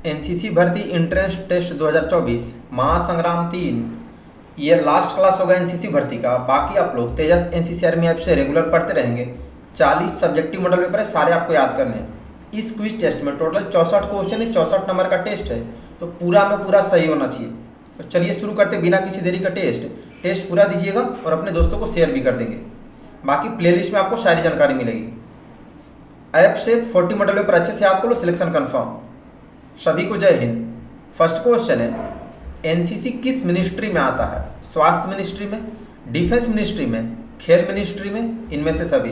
NCC भर्ती entrance test 2024 महासंग्राम 3 ये last class होगा एनसीसी भर्ती का। बाकी आप लोग तेजस एनसीसी आर्मी ऐप से रेगुलर पढ़ते रहेंगे। 40 सब्जेक्टिव मॉडल पेपर है, सारे आपको याद करने हैं। इस क्विज टेस्ट में टोटल 64 क्वेश्चन है, 64 नंबर का टेस्ट है, तो पूरा में पूरा सही होना चाहिए। तो चलिए शुरू करते बिना किसी देरी का टेस्ट पूरा दीजिएगा और अपने दोस्तों को शेयर भी कर देंगे। बाकी प्लेलिस्ट में आपको सारी जानकारी मिलेगी। ऐप से 40 मॉडल पेपर अच्छे से याद कर लो, सिलेक्शन कन्फर्म। सभी को जय हिंद। फर्स्ट क्वेश्चन है, एनसीसी किस मिनिस्ट्री में आता है? स्वास्थ्य मिनिस्ट्री में, डिफेंस मिनिस्ट्री में, खेल मिनिस्ट्री में, इनमें से सभी।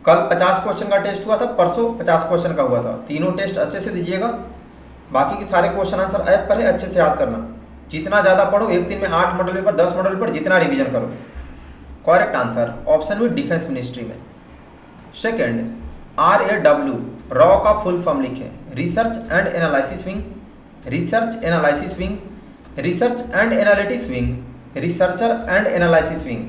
कल 50 क्वेश्चन का टेस्ट हुआ था, परसों 50 क्वेश्चन का हुआ था। तीनों टेस्ट अच्छे से दीजिएगा। बाकी के सारे क्वेश्चन आंसर ऐप पर है, अच्छे से याद करना। जितना ज़्यादा पढ़ो, एक दिन में 8 मॉडल पेपर 10 मॉडल पेपर जितना रिवीजन करो। करेक्ट आंसर ऑप्शन में डिफेंस मिनिस्ट्री में। सेकेंड, RAW रॉ का फुल फॉर्म लिखें। Research and analysis wing, research analysis wing, research and analytics wing, researcher and analysis wing.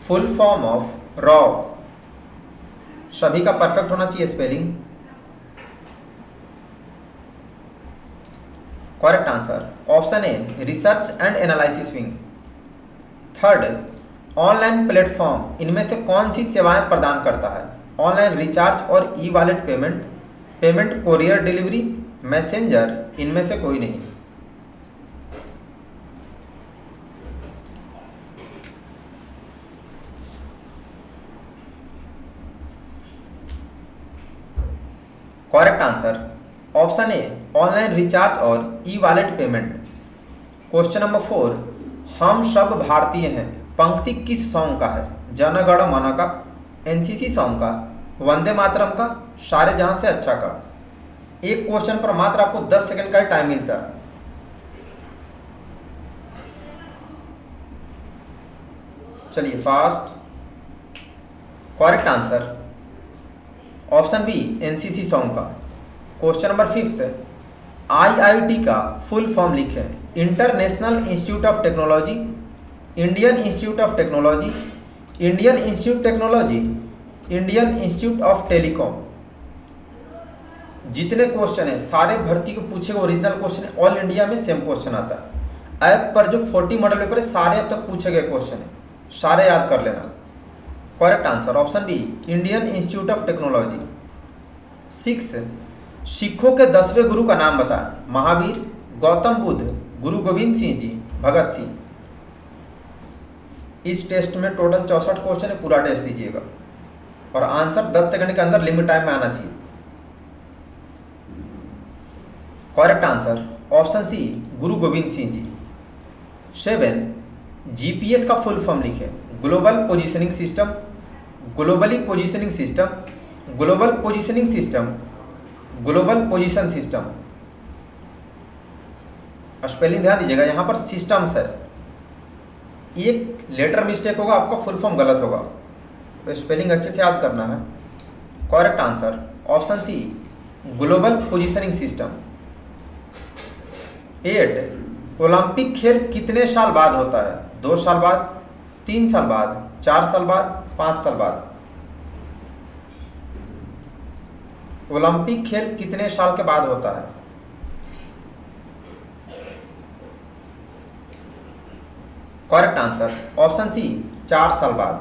Full form of raw. सभी का perfect होना चाहिए spelling. Correct answer option a research and analysis wing. Third, online platform इनमें से कौन सी सेवाएं प्रदान करता है? ऑनलाइन रिचार्ज और E wallet payment, payment courier delivery, messenger, इनमें से कोई नहीं। Correct answer option A online recharge और E wallet payment. Question number 4, हम सब भारतीय हैं पंक्ति किस सॉन्ग का है? जन गण मन का, एनसीसी सॉन्ग का, वंदे मातरम का, सारे जहां से अच्छा का। एक क्वेश्चन पर मात्र आपको 10 सेकंड का टाइम मिलता है। चलिए fast. Correct answer option B NCC song का। क्वेश्चन नंबर 5, IIT का फुल फॉर्म लिखें। International institute of technology, Indian institute of technology, Indian institute technology, Indian institute of telecom. जितने क्वेश्चन है सारे भर्ती को पूछे ओरिजिनल क्वेश्चन है। ऑल इंडिया में सेम क्वेश्चन आता है। ऐप पर जो 40 मॉडल पेपर है सारे अब तक पूछे गए क्वेश्चन है, सारे याद कर लेना। Correct answer option B Indian institute of technology. 6, सिखों के 10वें गुरु का नाम बताएं। महावीर, गौतम बुद्ध, गुरु गोविंद सिंह जी, भगत सिंह। इस टेस्ट में टोटल 64 क्वेश्चन है, पूरा टेस्ट दीजिएगा और आंसर 10 सेकंड के अंदर लिमिट टाइम में आना चाहिए। करेक्ट आंसर ऑप्शन सी गुरु गोविंद सिंह जी। 7, GPS का फुल फॉर्म लिखें। Global positioning system, globally positioning system, global positioning system, global position system. Spelling ध्यान दीजिएगा, यहाँ पर सिस्टम्स है, एक लेटर मिस्टेक होगा, आपका फुल फॉर्म गलत होगा, तो स्पेलिंग अच्छे से याद करना है। Correct answer option C global positioning system. 8, Olympic खेल कितने साल बाद होता है? 2 साल बाद, 3 साल बाद, 4 साल बाद, 5 साल बाद। ओलंपिक खेल कितने साल के बाद होता है? करेक्ट आंसर ऑप्शन सी 4 साल बाद।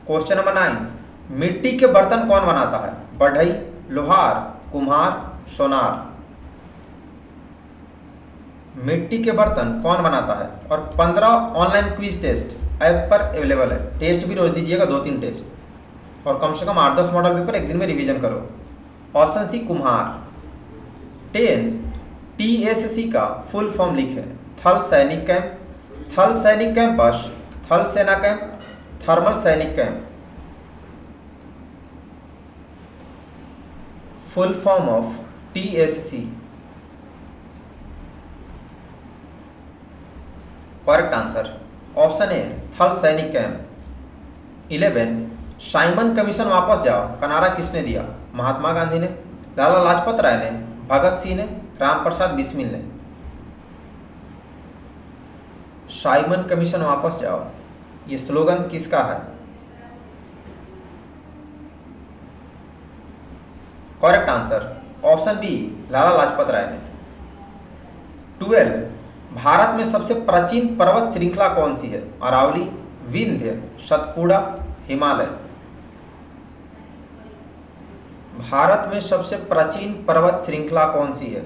क्वेश्चन नंबर 9, मिट्टी के बर्तन कौन बनाता है? बढ़ई, लोहार, कुम्हार, सोनार। मिट्टी के बर्तन कौन बनाता है? और 15 ऑनलाइन क्विज टेस्ट ऐप पर अवेलेबल है। टेस्ट भी रोज दीजिएगा, 2-3 टेस्ट, और कम से कम 8-10 मॉडल पेपर एक दिन में रिवीजन करो। ऑप्शन सी कुम्हार। 10, TSC का फुल फॉर्म लिखें। थल सैनिक कैंप, थल सैनिक कैंपस, थल सेना कैंप, थर्मल सैनिक camp. Full form of TSC। Correct answer option ए थल सैनिक कैंप। 11, साइमन कमीशन वापस जाओ का नारा किसने दिया? महात्मा गांधी ने, लाला लाजपत राय ने, भगत सिंह ने, रामप्रसाद बिस्मिल ने। साइमन कमीशन वापस जाओ, ये स्लोगन किसका है? Correct answer option B Lala Lajpat Rai ने। 12 भारत में सबसे प्राचीन पर्वत श्रृंखला कौन सी है? अरावली, विंध्य, सतपुड़ा, हिमालय। भारत में सबसे प्राचीन पर्वत श्रृंखला कौन सी है?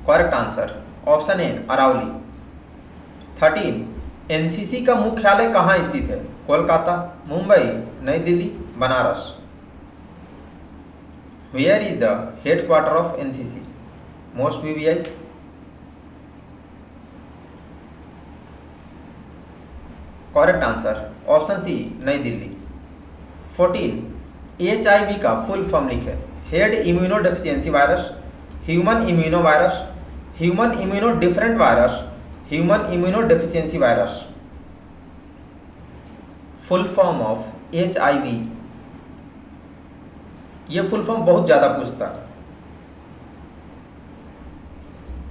Correct answer option A Aravalli. 13 NCC का मुख्यालय कहाँ स्थित है? Kolkata, Mumbai, Nai Delhi, Banaras. Where is the headquarter of NCC? Most VVI. Correct answer option C Nai Delhi. 14 HIV का फुल फॉर्म लिखें। Head immunodeficiency virus, human immuno virus, human immuno different virus, human immunodeficiency virus. Full form of HIV, ये full form बहुत ज्यादा पूछता है।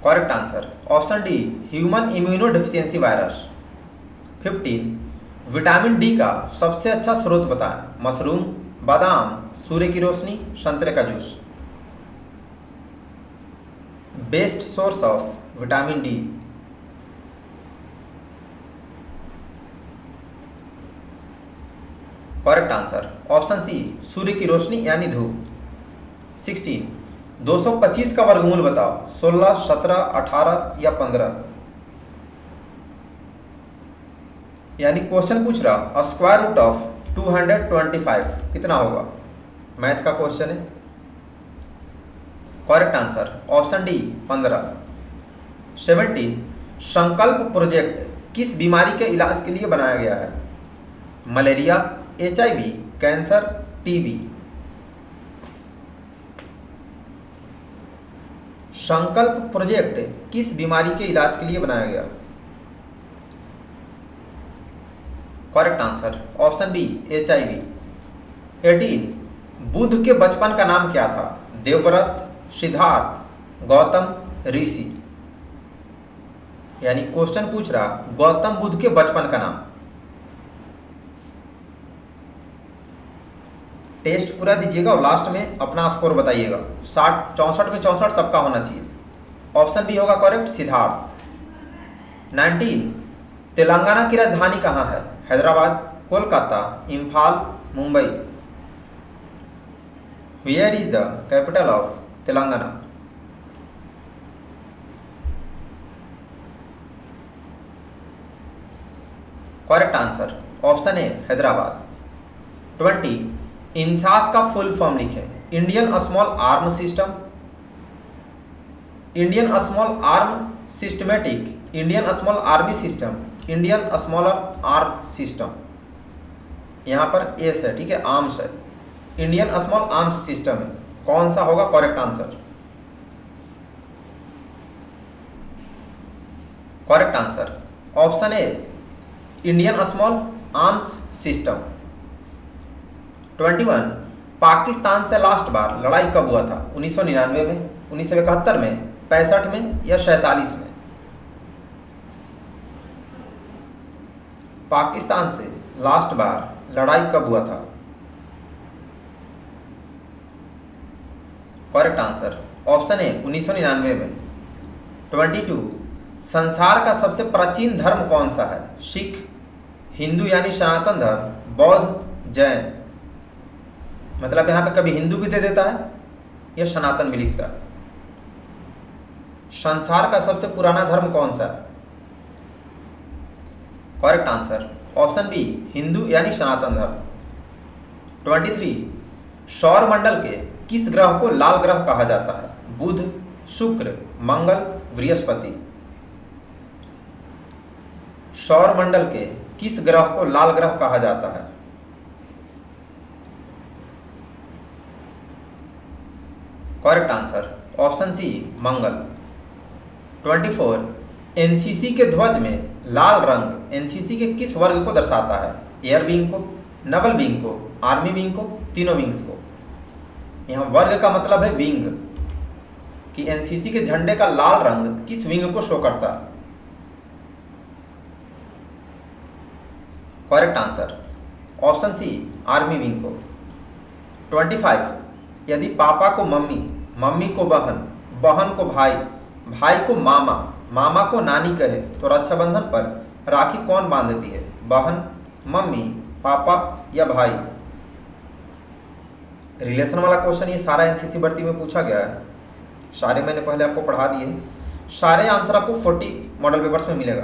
Correct answer option D human immunodeficiency virus. 15 vitamin D का सबसे अच्छा स्रोत बताएं। मशरूम, बादाम, सूर्य की रोशनी, संतरे का juice. Best source of vitamin D. Correct answer option C सूर्य की रोशनी यानी धूप। 16 225 का वर्गमूल बताओ। 16, 17, 18 या 15। यानी क्वेश्चन पूछ रहा स्क्वायर रूट ऑफ 225 कितना होगा? मैथ का क्वेश्चन है। Correct answer option D 15। 17 संकल्प प्रोजेक्ट किस बीमारी के इलाज के लिए बनाया गया है? Malaria, HIV, cancer, TB. Sankalp project किस बीमारी के इलाज के लिए बनाया गया? Correct answer option B HIV. 18 Buddha के बचपन का नाम क्या था? देवव्रत, सिद्धार्थ, गौतम, ऋषि। यानी क्वेश्चन पूछ रहा गौतम बुद्ध के बचपन का नाम। टेस्ट पूरा दीजिएगा और लास्ट में अपना स्कोर बताइएगा। 64 में 64 सबका होना चाहिए। ऑप्शन बी होगा करेक्ट सिद्धार्थ। 19 तेलंगाना की राजधानी कहाँ है? Hyderabad, Kolkata, Imphal, Mumbai. Where is the capital of Telangana? Correct answer option A Hyderabad. 20 INSAS का फुल फॉर्म लिखें। Indian small arm system, Indian small arm systematic, Indian small army system, Indian smaller arm system. यहाँ पर S है, ठीक है, आर्म्स है। इंडियन स्मॉल आर्म्स सिस्टम है। कौन सा होगा correct answer? Correct answer option ए Indian small arms system. 21 Pakistan से लास्ट बार लड़ाई कब हुआ था? 1999 में, 1971 में, 65 में या 47 में? पाकिस्तान से लास्ट बार लड़ाई कब हुआ था? करेक्ट आंसर ऑप्शन ए 1999 में। 22 संसार का सबसे प्राचीन धर्म कौन सा है? सिख, हिंदू यानी सनातन धर्म, बौद्ध, जैन। मतलब यहाँ पे कभी हिंदू भी दे देता है या सनातन भी लिखता है। संसार का सबसे पुराना धर्म कौन सा है? Correct answer option B Hindu यानी सनातन धर्म। 23 सौर मंडल के किस ग्रह को लाल ग्रह कहा जाता है? बुध, शुक्र, मंगल, बृहस्पति। सौर मंडल के किस ग्रह को लाल ग्रह कहा जाता है? करेक्ट आंसर ऑप्शन सी मंगल। 24 एनसीसी के ध्वज में लाल रंग एनसीसी के किस वर्ग को दर्शाता है? एयर विंग को, नवल विंग को, आर्मी विंग को, तीनों विंग्स को। यहाँ वर्ग का मतलब है विंग, कि एनसीसी के झंडे का लाल रंग किस विंग को शो करता है। Correct answer option C army wing को। 25, यदि पापा को मम्मी, मम्मी को बहन, बहन को भाई, भाई को मामा, मामा को नानी कहे तो रक्षाबंधन पर राखी कौन बांधती है? बहन, मम्मी, पापा या भाई? रिलेशन वाला क्वेश्चन ये सारा एनसीसी भर्ती में पूछा गया है। सारे मैंने पहले आपको पढ़ा दिए हैं। सारे आंसर आपको 40 मॉडल पेपर्स में मिलेगा।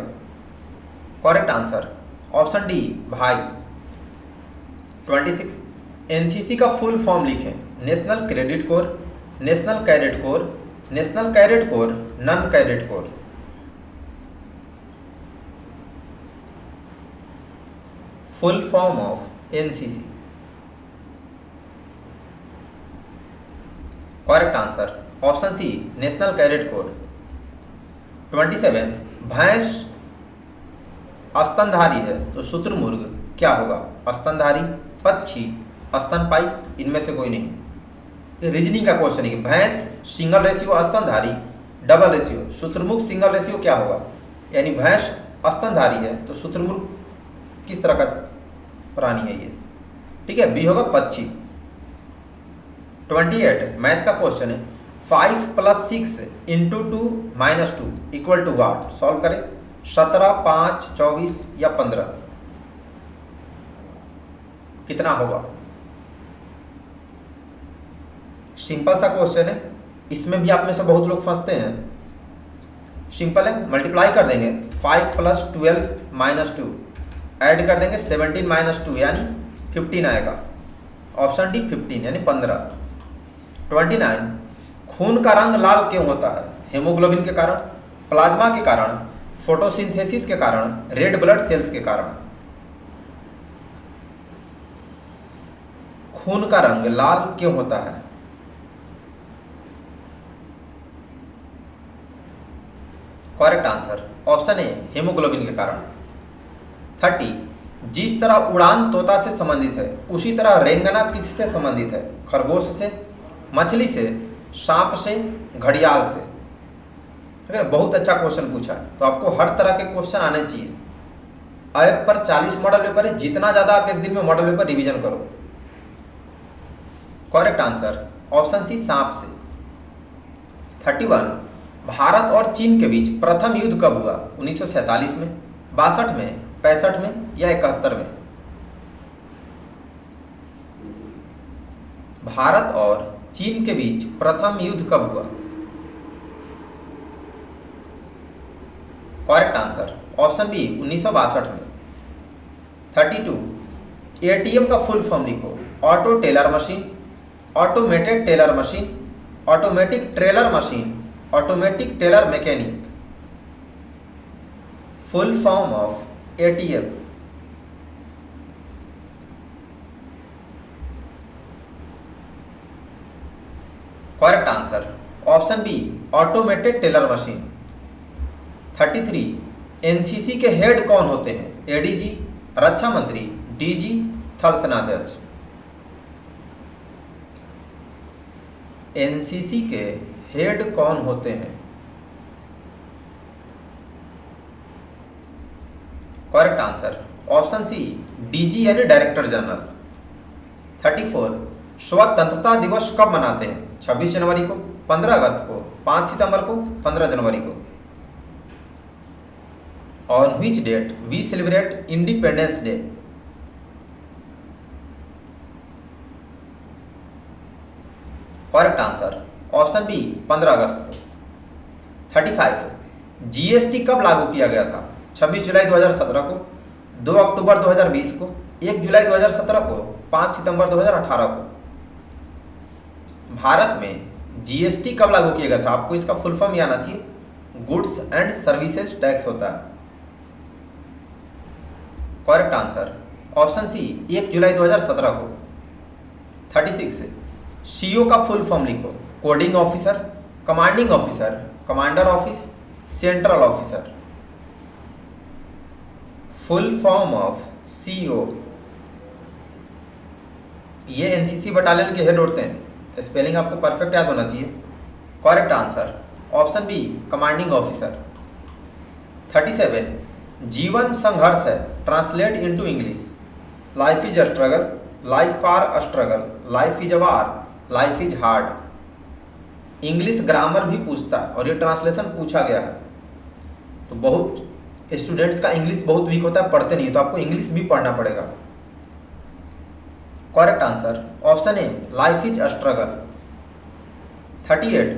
करेक्ट आंसर ऑप्शन डी भाई। 26, एनसीसी का फुल फॉर्म लिखें। National credit corps, national cadet corps, national cadet corps, none cadet corps. Full form of NCC. Correct answer option C national cadet corps. 27, भैंस स्तनधारी है तो शुतुरमुर्ग क्या होगा? स्तनधारी, पक्षी, स्तनपाई, इनमें से कोई नहीं। रीजनिंग का क्वेश्चन है कि भैंस सिंगल रेशियो स्तनधारी, डबल रेशियो, शुतुरमुर्ग सिंगल रेशियो क्या होगा? यानी भैंस स्तनधारी है तो शुतुरमुर्ग किस तरह का प्राणी है ये? ठीक है, बी होगा पक्षी। 28, मैथ का क्वेश्चन है 5 + 6 × 2 - 2 इक्वल टू वाट? सॉल्व करें। 17, 5, 24 या 15? कितना होगा? सिंपल सा क्वेश्चन है, इसमें भी आप में से बहुत लोग फंसते हैं। सिंपल है, मल्टीप्लाई कर देंगे 5 + 12 - 2 ऐड कर देंगे 17 - 2 यानी 15 आएगा। ऑप्शन डी 15 यानी 15। 29, खून का रंग लाल क्यों होता है? हेमोग्लोबिन के कारण, प्लाज्मा के कारण, फोटोसिंथेसिस के कारण, रेड ब्लड सेल्स के कारण। खून का रंग लाल क्यों होता है? करेक्ट आंसर ऑप्शन ए हेमोग्लोबिन के कारण। 30, जिस तरह उड़ान तोता से संबंधित है उसी तरह रेंगना किससे संबंधित है? खरगोश से, मछली से, सांप से, घड़ियाल से। अगर बहुत अच्छा क्वेश्चन पूछा है तो आपको हर तरह के क्वेश्चन आने चाहिए। ऐप पर 40 मॉडल पेपर है, जितना ज़्यादा आप एक दिन में मॉडल पेपर रिवीजन करो। करेक्ट आंसर ऑप्शन सी सांप से। 31, भारत और चीन के बीच प्रथम युद्ध कब हुआ? 1947 में, 62 में, 65 में या 71 में? भारत और चीन के बीच प्रथम युद्ध कब हुआ? करेक्ट आंसर ऑप्शन बी 1962 में। 32, एटीएम का फुल फॉर्म लिखो। Auto teller machine, automated teller machine, automatic trailer machine, automatic teller mechanic. Full form of ATM. Correct answer option B automated teller machine. 33, NCC के head कौन होते हैं? ADG, रक्षा मंत्री, DG, थल सेनाध्यक्ष। एनसीसी के हेड कौन होते हैं? Correct answer option C DG यानी डायरेक्टर जनरल। 34, स्वतंत्रता दिवस कब मनाते हैं? 26 जनवरी को, 15 अगस्त को, 5 सितंबर को, 15 जनवरी को। On which date we celebrate independence day? Correct answer option B 15 अगस्त को। 35, जीएसटी कब लागू किया गया था? 26 जुलाई 2017 को, 2 अक्टूबर 2020 को, 1 जुलाई 2017 को, 5 सितंबर 2018 को। भारत में जीएसटी कब लागू किया गया था? आपको इसका फुल फॉर्म ये आना चाहिए, गुड्स एंड सर्विसेज टैक्स होता है। करेक्ट आंसर ऑप्शन सी 1 जुलाई 2017 को। 36, सीओ का फुल फॉर्म लिखो। Coding officer, commanding officer, commander office, central officer. Full form of CO. ये एनसीसी बटालियन के हेड होते हैं। स्पेलिंग आपको परफेक्ट याद होना चाहिए। Correct answer option B commanding officer. 37, जीवन संघर्ष है translate into English. Life is a struggle, life are a struggle, life is a war, life is hard. English grammar भी पूछता है और ये ट्रांसलेशन पूछा गया है। तो बहुत स्टूडेंट्स का इंग्लिश बहुत वीक होता है, पढ़ते नहीं, तो आपको इंग्लिश भी पढ़ना पड़ेगा। Correct answer option A, life is a struggle. 38,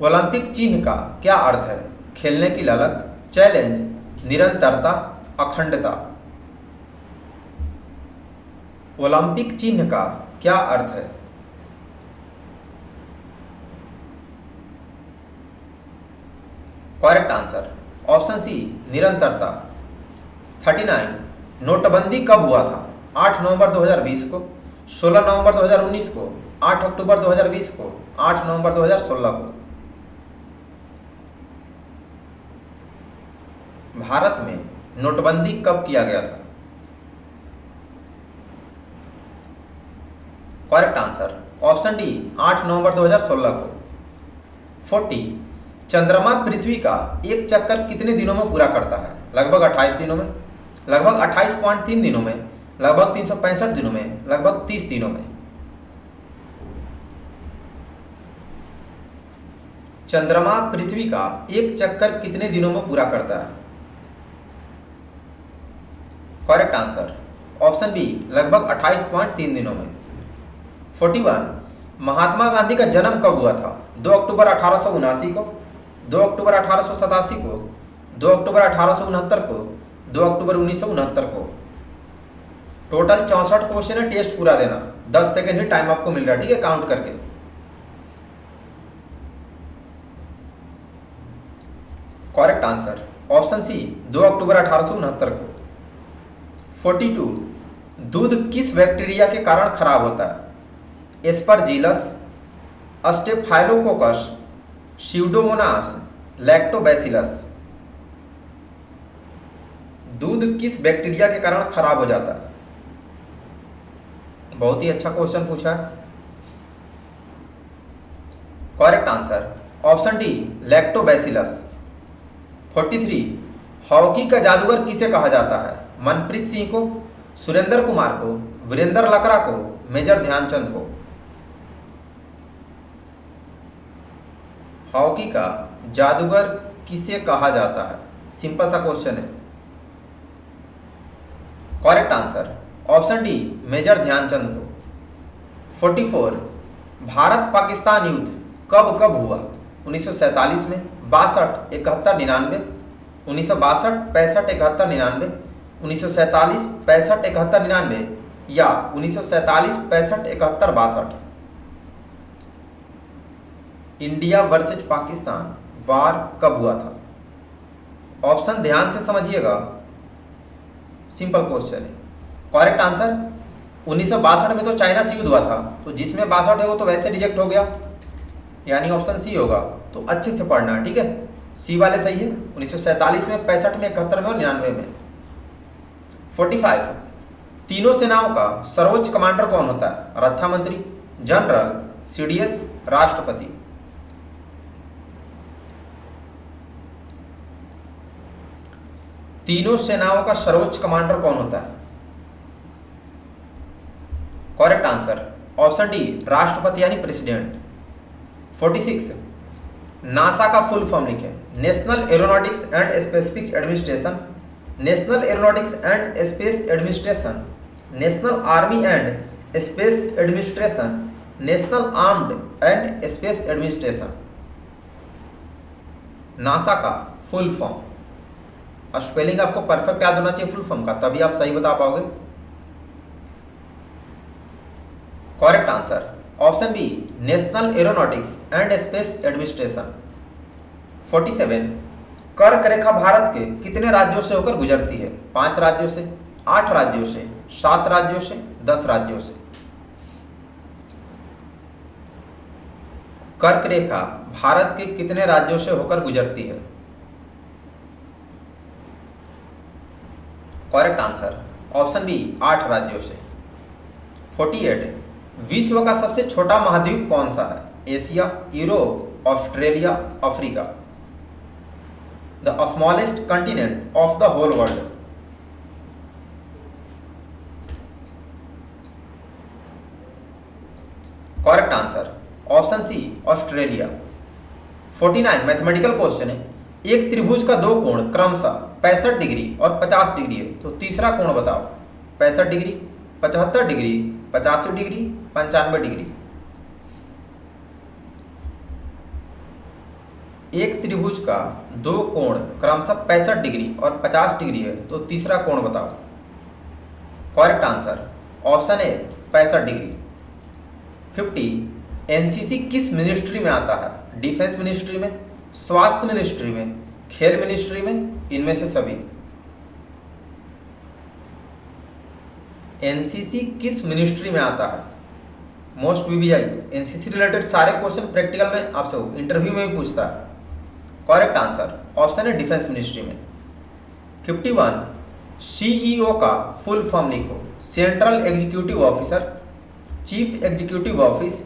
Olympic चिन्ह का क्या अर्थ है? खेलने की ललक, चैलेंज, निरंतरता, अखंडता। ओलंपिक चिन्ह का क्या अर्थ है? करेक्ट आंसर ऑप्शन सी, निरंतरता। 39, नोटबंदी कब हुआ था? 8 नवंबर 2020 को, 16 नवंबर 2019 को, 8 अक्टूबर 2020 को, 8 नवंबर 2016 को। भारत में नोटबंदी कब किया गया था? करेक्ट आंसर ऑप्शन डी, 8 नवंबर 2016 को। 40, चंद्रमा पृथ्वी का एक चक्कर कितने दिनों में पूरा करता है? लगभग 28 दिनों में, लगभग 28.3 दिनों में, लगभग 365 दिनों में, लगभग 30 दिनों में। चंद्रमा पृथ्वी का एक चक्कर कितने दिनों में पूरा करता है? करेक्ट आंसर ऑप्शन बी, लगभग 28.3 दिनों में। 41, महात्मा गांधी का जन्म कब हुआ था? 2 अक्टूबर 1879 को, 2 अक्टूबर 1887 को, 2 अक्टूबर 1869 को, 2 अक्टूबर 1969 को। टोटल 64 क्वेश्चन है, टेस्ट पूरा देना। 10 सेकेंड ही टाइम आपको मिल रहा है, ठीक है, काउंट करके। करेक्ट आंसर ऑप्शन सी, 2 अक्टूबर 1869 को। 42, दूध किस बैक्टीरिया के कारण खराब होता है? Aspergillus, staphylococcus, Pseudomonas, lactobacillus. दूध किस बैक्टीरिया के कारण खराब हो जाता है? बहुत ही अच्छा क्वेश्चन पूछा है। Correct answer option D, lactobacillus. 43, hockey का जादूगर किसे कहा जाता है? मनप्रीत सिंह को, सुरेंद्र कुमार को, वीरेंद्र लकड़ा को, मेजर ध्यानचंद को। हॉकी का जादूगर किसे कहा जाता है? सिंपल सा क्वेश्चन है। Correct answer option D, major Dhyan Chand को। 44, भारत पाकिस्तान युद्ध कब कब हुआ? 1947 में, 62, 71, 99, 1962, 65, 71, 99, 1947, 65, 71, 99 या 1947, 65, 71, 62। इंडिया वर्सेज पाकिस्तान वार कब हुआ था? ऑप्शन ध्यान से समझिएगा, सिंपल क्वेश्चन है। करेक्ट आंसर 1962 में तो चाइना से युद्ध हुआ था, तो जिसमें 62 है वो तो वैसे रिजेक्ट हो गया, यानी ऑप्शन सी होगा। तो अच्छे से पढ़ना है, ठीक है, सी वाले सही है। 1947 में, 65 में, 71 में और 99 में। 45, तीनों सेनाओं का सर्वोच्च कमांडर कौन होता है? रक्षा मंत्री, जनरल, सीडीएस, राष्ट्रपति। तीनों सेनाओं का सर्वोच्च कमांडर कौन होता है? करेक्ट आंसर ऑप्शन डी, राष्ट्रपति यानी प्रेसिडेंट। 46, नासा का फुल फॉर्म लिखें। National aeronautics and specific administration, national aeronautics and space administration, national army and space administration, national armed and space administration. NASA का फुल फॉर्म, स्पेलिंग आपको perfect याद होना चाहिए full form का, तभी आप सही बता पाओगे। Correct answer option B, national aeronautics and space administration. 47, कर्क रेखा भारत के कितने राज्यों से होकर गुजरती है? 5 राज्यों से, 8 राज्यों से, 7 राज्यों से, 10 राज्यों से। कर्क रेखा भारत के कितने राज्यों से होकर गुजरती है? करेक्ट आंसर ऑप्शन बी, 8 राज्यों से। 48, विश्व का सबसे छोटा महाद्वीप कौन सा है? Asia, Europe, Australia, Africa. The smallest continent of the whole world. Correct answer option C Australia. 49 mathematical question है, एक त्रिभुज का दो कोण क्रमशः 65 डिग्री और 50 डिग्री है, तो तीसरा कोण बताओ। 65 डिग्री, 75 डिग्री, 85 डिग्री, 95 डिग्री। एक त्रिभुज का दो कोण क्रमशः 65 डिग्री और 50 डिग्री है, तो तीसरा कोण बताओ। करेक्ट आंसर ऑप्शन ए 65 डिग्री। 50 एनसीसी किस मिनिस्ट्री में आता है? डिफेंस मिनिस्ट्री में, स्वास्थ्य मिनिस्ट्री में, खेल मिनिस्ट्री में, इनमें से सभी। एनसीसी किस मिनिस्ट्री में आता है? मोस्ट वीवीआई एनसीसी रिलेटेड सारे क्वेश्चन प्रैक्टिकल में आपसे इंटरव्यू में भी पूछता है। करेक्ट आंसर ऑप्शन है डिफेंस मिनिस्ट्री में। 51 सीईओ का फुल फॉर्म लिखो। Central executive officer, chief executive office,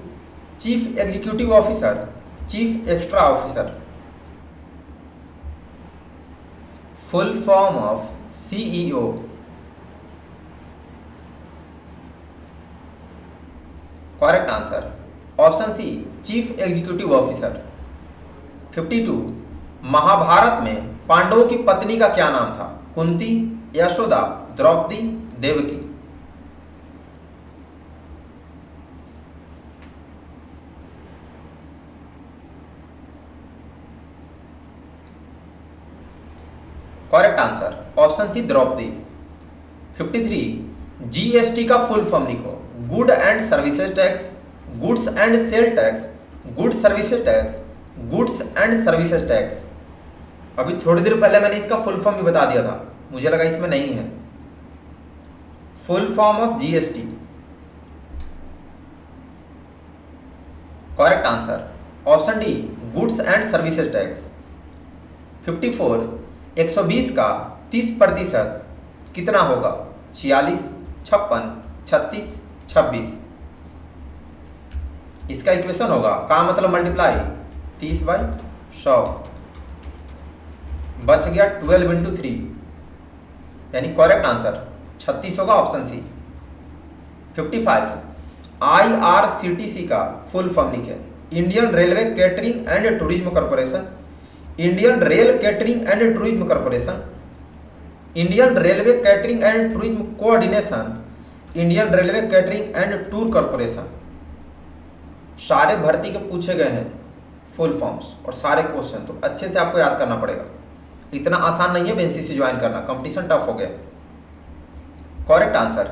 chief executive officer, chief extra officer. Full form of CEO. Correct answer option C chief executive officer. 52 Mahabharat में पांडवों की पत्नी का क्या नाम था? Kunti, Yashoda, Draupadi, Devaki. Correct answer option C Draupadi. 53 GST का फुल फॉर्म लिखो। Good and services tax, goods and sale tax, good services tax, goods and services tax. अभी थोड़ी देर पहले मैंने इसका फुल फॉर्म भी बता दिया था, मुझे लगा इसमें नहीं है। Full form of GST. Correct answer option D goods and services tax. 54 120 का 30% कितना होगा? 46, 56, 36, 26। इसका इक्वेशन होगा का मतलब मल्टीप्लाई 30/100, बच गया 12 इंटू 3, यानी करेक्ट आंसर 36 होगा ऑप्शन सी। 55 आईआरसीटीसी का फुल फॉर्म लिखे। Indian railway catering and tourism corporation, Indian rail catering and tourism corporation, Indian railway catering and tourism coordination, Indian railway catering and tour corporation. सारे भर्ती के पूछे गए हैं full forms और सारे क्वेश्चन, तो अच्छे से आपको याद करना पड़ेगा। इतना आसान नहीं है एनसीसी ज्वाइन करना, कंपटीशन टफ हो गया। Correct answer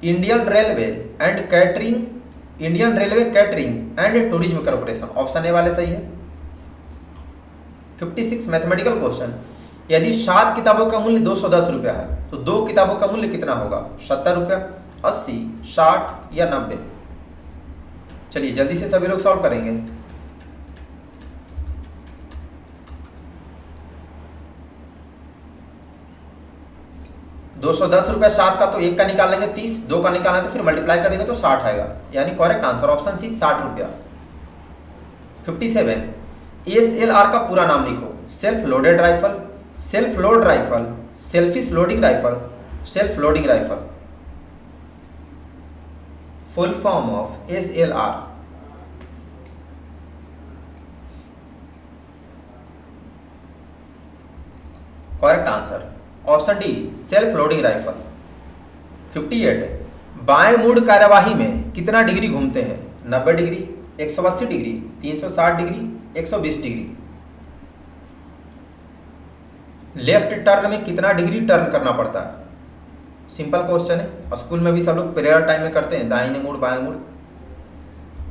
Indian railway and catering, Indian railway catering and tourism corporation, option A वाले सही है। 56 मैथमेटिकल क्वेश्चन, यदि 7 किताबों का मूल्य 210 रुपया है तो 2 किताबों का मूल्य कितना होगा? 70 रुपया, 80, 60 या 90? चलिए जल्दी से सभी लोग सॉल्व करेंगे। ₹210 7 का, तो 1 का निकाल लेंगे 30, 2 का निकालना तो फिर मल्टीप्लाई कर देंगे तो 60 आएगा, यानी करेक्ट आंसर ऑप्शन सी 60 रुपया। 57 एसएलआर का पूरा नाम लिखो। Self loaded rifle, self load rifle, selfish loading rifle, self loading rifle. Full form of SLR. Correct answer option D self loading rifle. 58 बाएं मूड कार्यवाही में कितना डिग्री घूमते हैं? 90 degree, 180 degree, 360 degree, 120 degree. Left turn में कितना degree turn करना पड़ता है? सिंपल क्वेश्चन है, स्कूल में भी सब लोग प्रेयर टाइम में करते हैं, दाहिने मुड़ बाएं मुड़।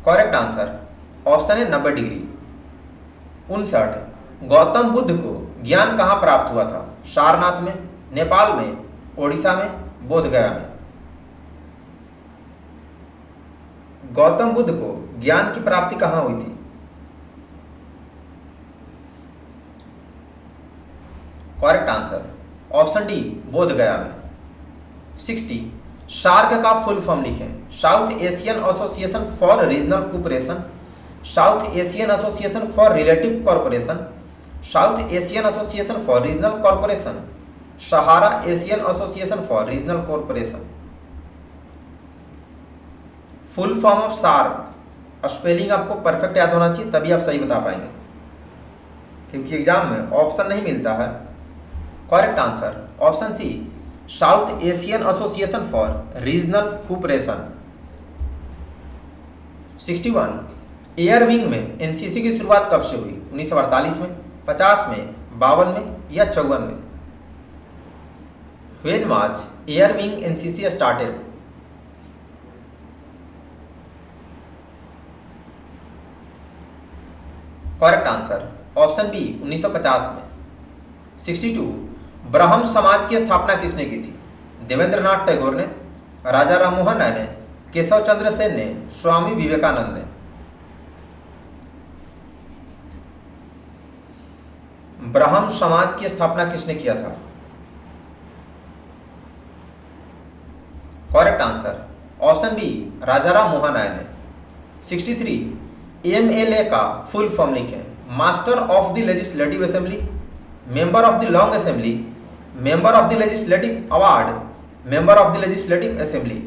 करेक्ट आंसर ऑप्शन है 90 डिग्री। 59 गौतम बुद्ध को ज्ञान कहाँ प्राप्त हुआ था? सारनाथ में, नेपाल में, ओडिशा में, बोधगया में। गौतम बुद्ध को ज्ञान की प्राप्ति कहाँ हुई थी? Correct answer option D Bodh Gaya में। 60 सार्क का फुल फॉर्म लिखें। South Asian association for regional cooperation, south Asian association for relative corporation, south Asian association for regional corporation, Sahara Asian association for regional corporation. Full form of SAARC. Spelling आपको perfect याद होना चाहिए, तभी आप सही बता पाएंगे, क्योंकि एग्जाम में ऑप्शन नहीं मिलता है। Correct answer option C, south Asian association for regional cooperation. 61, air wing में एनसीसी की शुरुआत कब से हुई? 1948 में, 50 में, 52 में या 54 में? When was air wing NCC started? Correct answer option B 1950 में। 62, ब्रह्म समाज की स्थापना किसने की थी? देवेंद्र नाथ टैगोर ने, राजा राममोहन राय ने, केशव चंद्र सेन ने, स्वामी विवेकानंद ने? ब्रह्म समाज की स्थापना किसने किया था? Correct answer option B Raja Rammohan Roy ने। 63, एमएलए का फुल फॉर्म लिखें। Master of the legislative assembly, member of the long assembly, member of the legislative award, member of the legislative assembly.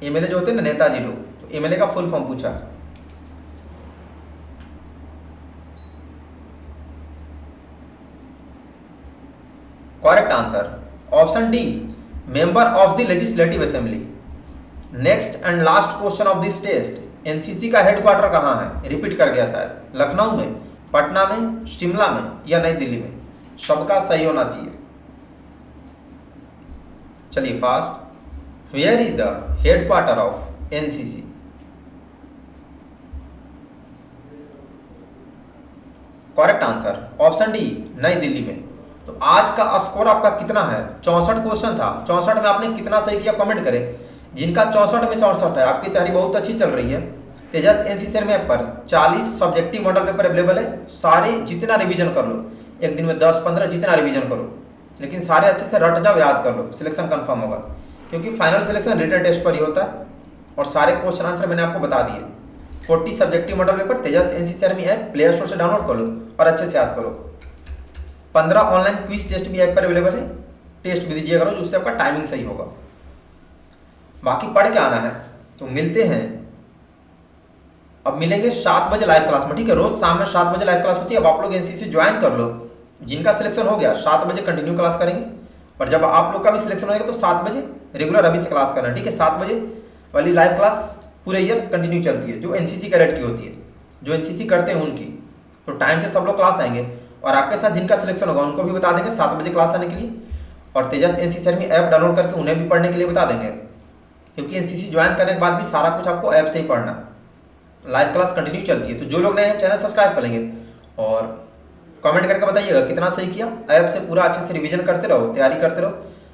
MLA जो होते हैं ना नेताजी लोग, तो एमएलए का फुल फॉर्म पूछा। Correct answer option D, member of the legislative assembly. Next and last question of this test, NCC का हेडक्वार्टर कहाँ है? रिपीट कर गया शायद, लखनऊ में, पटना में, शिमला में या नई दिल्ली में? सबका सही होना चाहिए। चलिए fast, where is the headquarter of NCC? Correct answer option D, Nai Delhi में। तो आज का स्कोर आपका कितना है? 64 क्वेश्चन था, 64 में आपने कितना सही किया कमेंट करें। जिनका 64 में 64 है, आपकी तैयारी बहुत अच्छी चल रही है। तेजस एनसीसी ऐप पर 40 सब्जेक्टिव मॉडल पेपर अवेलेबल है। सारे जितना रिवीजन कर लो, एक दिन में 10-15 जितना रिवीजन करो, लेकिन सारे अच्छे से रट जाओ, याद कर लो, सिलेक्शन कंफर्म होगा। क्योंकि फाइनल सिलेक्शन रिटन टेस्ट पर ही होता है और सारे क्वेश्चन आंसर मैंने आपको बता दिए। 40 सब्जेक्टिव मॉडल पेपर तेजस एनसीसी ऐप प्ले स्टोर से डाउनलोड कर लो और अच्छे से याद करो। 15 ऑनलाइन क्विज टेस्ट भी ऐप पर अवेलेबल है, टेस्ट भी दीजिए करो, जिससे आपका टाइमिंग सही होगा। बाकी पढ़ के आना है। तो मिलते हैं, अब मिलेंगे 7 बजे लाइव क्लास में, ठीक है। रोज शाम में 7 बजे लाइव क्लास होती है। अब आप लोग एनसीसी ज्वाइन कर लो, जिनका सिलेक्शन हो गया 7 बजे कंटिन्यू क्लास करेंगे, और जब आप लोग का भी सिलेक्शन होगा तो 7 बजे रेगुलर अभी से क्लास करना, ठीक है। 7 बजे वाली लाइव क्लास पूरे ईयर कंटिन्यू चलती है, जो एनसीसी कैडेट की होती है, जो एनसीसी करते हैं उनकी। तो टाइम से सब लोग क्लास आएंगे, और आपके साथ जिनका सिलेक्शन होगा उनको भी बता देंगे 7 बजे क्लास आने के लिए, और तेजस एनसीसी में ऐप डाउनलोड करके उन्हें भी पढ़ने के लिए बता देंगे, क्योंकि एनसीसी ज्वाइन करने के बाद भी सारा कुछ आपको ऐप से ही पढ़ना। लाइव क्लास कंटिन्यू चलती है। तो जो लोग नए हैं चैनल सब्सक्राइब कर लेंगे, और कमेंट करके बताइएगा कितना सही किया। ऐप से पूरा अच्छे से रिवीजन करते रहो, तैयारी करते रहो।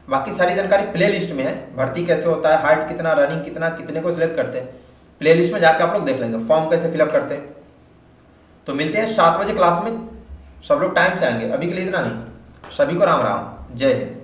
बाकी सारी जानकारी प्ले लिस्ट में है, भर्ती कैसे होता है, हाइट कितना, रनिंग कितना, कितने को सिलेक्ट करते हैं, प्ले लिस्ट में जाकर आप लोग देख लेंगे, फॉर्म कैसे फिलअप करते हैं। तो मिलते हैं 7 बजे क्लास में, सब लोग टाइम से आएंगे। अभी के लिए इतना नहीं, सभी को राम राम, जय हिंद।